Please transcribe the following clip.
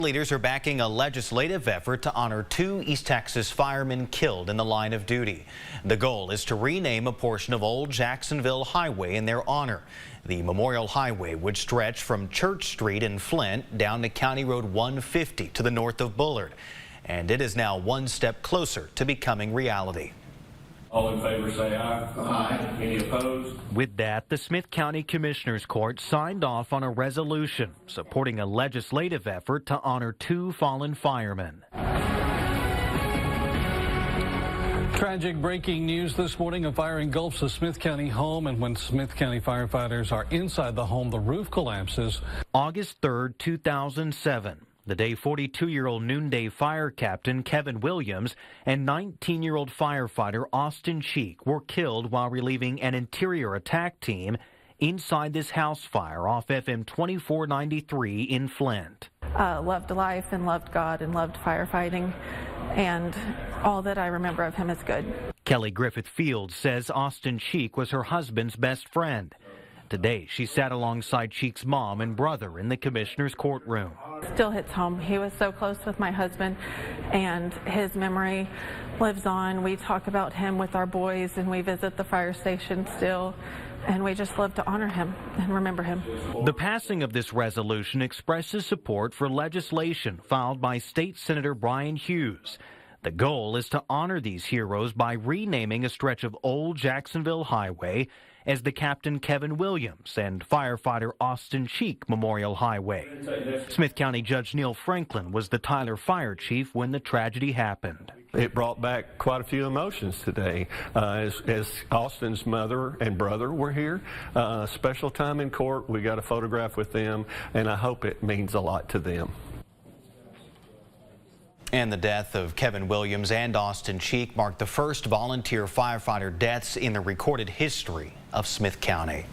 Leaders are backing a legislative effort to honor 2 East Texas firemen killed in the line of duty. The goal is to rename a portion of Old Jacksonville Highway in their honor. The Memorial Highway would stretch from Church Street in Flint down to County Road 150 to the north of Bullard. And it is now one step closer to becoming reality. All in favor say aye. Aye. Any opposed? With that, the Smith County Commissioners Court signed off on a resolution supporting a legislative effort to honor 2 fallen firemen. Tragic breaking news this morning. A fire engulfs a Smith County home, and when Smith County firefighters are inside the home, the roof collapses. August 3rd, 2007. The day 42-year-old noonday fire captain Kevin Williams and 19-year-old firefighter Austin Cheek were killed while relieving an interior attack team inside this house fire off FM 2493 in Flint. Loved life and loved God and loved firefighting, and all that I remember of him is good. Kelly Griffith Fields says Austin Cheek was her husband's best friend. Today, she sat alongside Cheek's mom and brother in the commissioner's courtroom. Still hits home. He was so close with my husband, and his memory lives on. We talk about him with our boys, and we visit the fire station still, and we just love to honor him and remember him. The passing of this resolution expresses support for legislation filed by State Senator Brian Hughes. The goal is to honor these heroes by renaming a stretch of Old Jacksonville Highway as the Captain Kevin Williams and firefighter Austin Cheek Memorial Highway. Smith County Judge Neil Franklin was the Tyler fire chief when the tragedy happened. It brought back quite a few emotions today as Austin's mother and brother were here. Special time in court. We got a photograph with them, and I hope it means a lot to them. And the death of Kevin Williams and Austin Cheek marked the first volunteer firefighter deaths in the recorded history of Smith County.